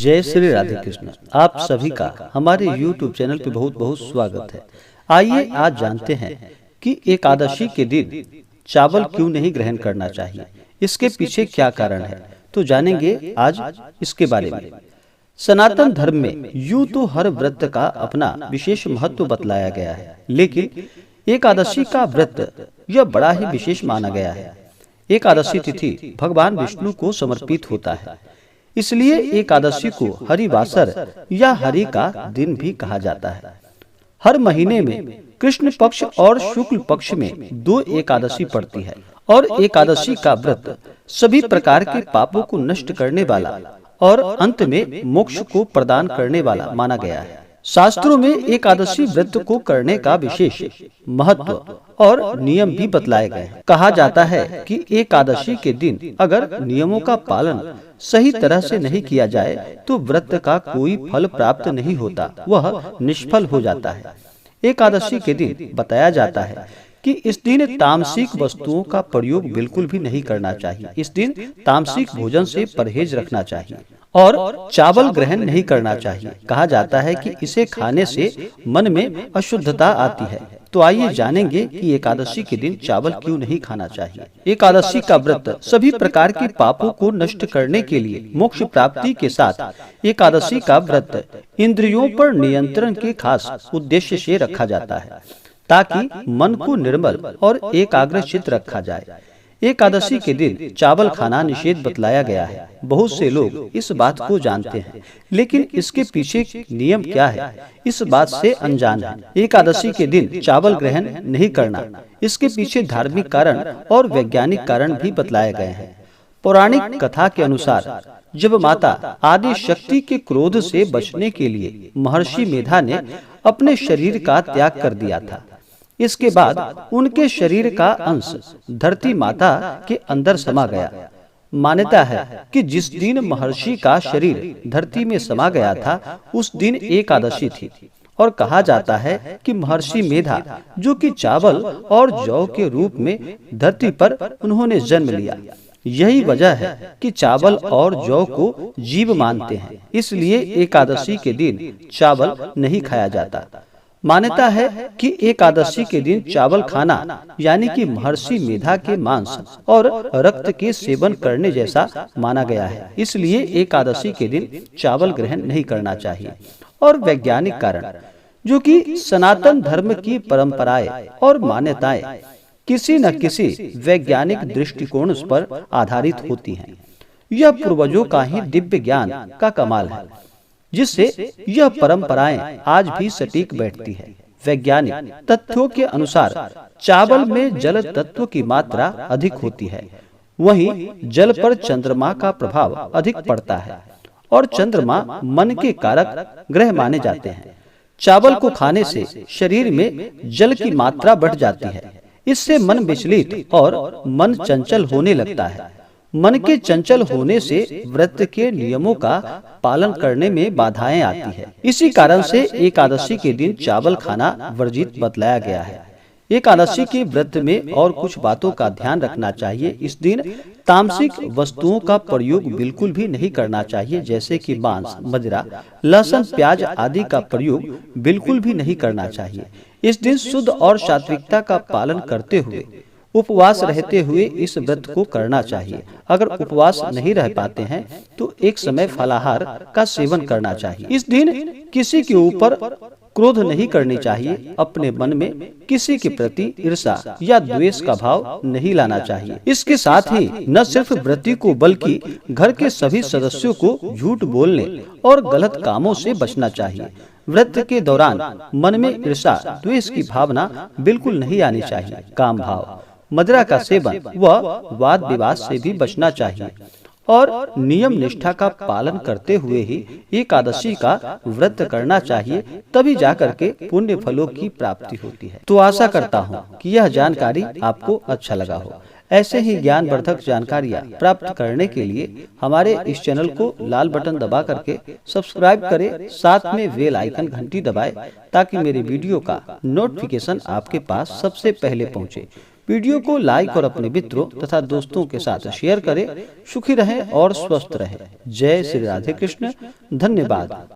जय श्री राधे कृष्ण। आप सभी का हमारे YouTube चैनल पे बहुत बहुत स्वागत है। आइए आज जानते हैं कि एकादशी के दिन चावल क्यों नहीं ग्रहण करना चाहिए, इसके पीछे क्या कारण है। तो जानेंगे आज इसके बारे में। सनातन धर्म में यूं तो हर व्रत का अपना विशेष महत्व बतलाया गया है, लेकिन एकादशी का व्रत यह बड़ा ही विशेष माना गया है। एकादशी तिथि भगवान विष्णु को समर्पित होता है, इसलिए एकादशी को हरिवासर या हरि का दिन भी कहा जाता है। हर महीने में कृष्ण पक्ष और शुक्ल पक्ष में 2 एकादशी पड़ती है और एकादशी का व्रत सभी प्रकार के पापों को नष्ट करने वाला और अंत में मोक्ष को प्रदान करने वाला माना गया है। शास्त्रों में एकादशी व्रत को करने का विशेष महत्व और नियम भी बतलाए गए हैं। कहा जाता है कि एकादशी के दिन अगर नियमों का पालन सही तरह से नहीं किया जाए तो व्रत का कोई फल प्राप्त नहीं होता, वह निष्फल हो जाता है। एकादशी के दिन बताया जाता है कि इस दिन तामसिक वस्तुओं का प्रयोग बिल्कुल भी नहीं करना चाहिए। इस दिन तामसिक भोजन से परहेज रखना चाहिए और चावल ग्रहण नहीं करना चाहिए। कहा जाता है कि इसे खाने से मन में अशुद्धता आती है। तो आइए जानेंगे कि एकादशी के दिन चावल क्यों नहीं खाना चाहिए। एकादशी का व्रत सभी प्रकार के पापों को नष्ट करने के लिए मोक्ष प्राप्ति के साथ एकादशी का व्रत इंद्रियों पर नियंत्रण के खास उद्देश्य से रखा जाता है, ताकि मन को निर्मल और एकाग्रचित्त रखा जाए। एकादशी के दिन चावल खाना निषेध बतलाया गया है। बहुत से लोग इस बात को जानते हैं, लेकिन इसके पीछे नियम क्या है इस बात से अनजान है। एकादशी के दिन चावल ग्रहण नहीं करना, इसके पीछे धार्मिक कारण और वैज्ञानिक कारण भी बतलाए गए हैं। पौराणिक कथा के अनुसार जब माता आदि शक्ति के क्रोध से बचने के लिए महर्षि मेधा ने अपने शरीर का त्याग कर दिया था, इसके बाद उनके शरीर का अंश धरती माता के अंदर समा गया। मान्यता है कि जिस दिन महर्षि का शरीर धरती में समा गया था उस दिन एकादशी थी, और कहा जाता है कि महर्षि मेधा जो कि चावल और जौ के रूप में धरती पर उन्होंने जन्म लिया। यही वजह है कि चावल और जौ को जीव मानते हैं, इसलिए एकादशी के दिन चावल नहीं खाया जाता। मान्यता है कि एकादशी के दिन चावल खाना यानी कि महर्षि मेधा के मांस और रक्त के सेवन करने जैसा माना गया है, इसलिए एकादशी के दिन चावल ग्रहण नहीं करना चाहिए। और वैज्ञानिक कारण जो कि सनातन धर्म की परंपराएं और मान्यताएं किसी न किसी वैज्ञानिक दृष्टिकोण पर आधारित होती हैं। यह पूर्वजों का ही दिव्य ज्ञान का कमाल है, जिससे यह परंपराएं आज भी सटीक बैठती है। वैज्ञानिक तथ्यों के अनुसार चावल में जल तत्व की मात्रा अधिक होती है, वहीं जल पर चंद्रमा का प्रभाव अधिक पड़ता है और चंद्रमा मन के कारक ग्रह माने जाते हैं। चावल को खाने से शरीर में जल की मात्रा बढ़ जाती है, इससे मन विचलित और मन चंचल होने लगता है। मन के चंचल होने से व्रत के नियमों का पालन करने में बाधाएं आती है। इसी कारण से एकादशी के दिन चावल खाना वर्जित बतलाया गया है। एकादशी के व्रत में और कुछ बातों का ध्यान रखना चाहिए। इस दिन तामसिक वस्तुओं का प्रयोग बिल्कुल भी नहीं करना चाहिए, जैसे कि मांस, मदिरा, लहसुन, प्याज आदि का प्रयोग बिल्कुल भी नहीं करना चाहिए। इस दिन शुद्ध और सात्विकता का पालन करते हुए उपवास रहते हुए इस व्रत को करना चाहिए। अगर उपवास नहीं रह पाते हैं तो एक समय फलाहार का सेवन करना चाहिए। इस दिन किसी के ऊपर क्रोध नहीं करनी चाहिए। अपने मन में किसी के प्रति ईर्ष्या या द्वेष का भाव नहीं लाना चाहिए। इसके साथ ही न सिर्फ व्रती को बल्कि घर के सभी सदस्यों को झूठ बोलने और गलत कामों से बचना चाहिए। व्रत के दौरान मन में ईर्ष्या द्वेष की भावना बिल्कुल नहीं आनी चाहिए। काम भाव, मदिरा का सेवन व वाद विवाद से भी बचना चाहिए और नियम निष्ठा का पालन करते हुए ही एकादशी का व्रत करना चाहिए, तभी जाकर के पुण्य फलों की प्राप्ति होती है। तो आशा करता हूँ कि यह जानकारी आपको अच्छा लगा हो। ऐसे ही ज्ञानवर्धक जानकारियाँ प्राप्त करने के लिए हमारे इस चैनल को लाल बटन दबा करके सब्सक्राइब करें, साथ में बेल आइकन घंटी दबाएं, ताकि मेरे वीडियो का नोटिफिकेशन आपके पास सबसे पहले पहुँचे। वीडियो को लाइक और अपने मित्रों तथा दोस्तों के साथ शेयर करें। सुखी रहें और स्वस्थ रहें। जय श्री राधे कृष्ण। धन्यवाद।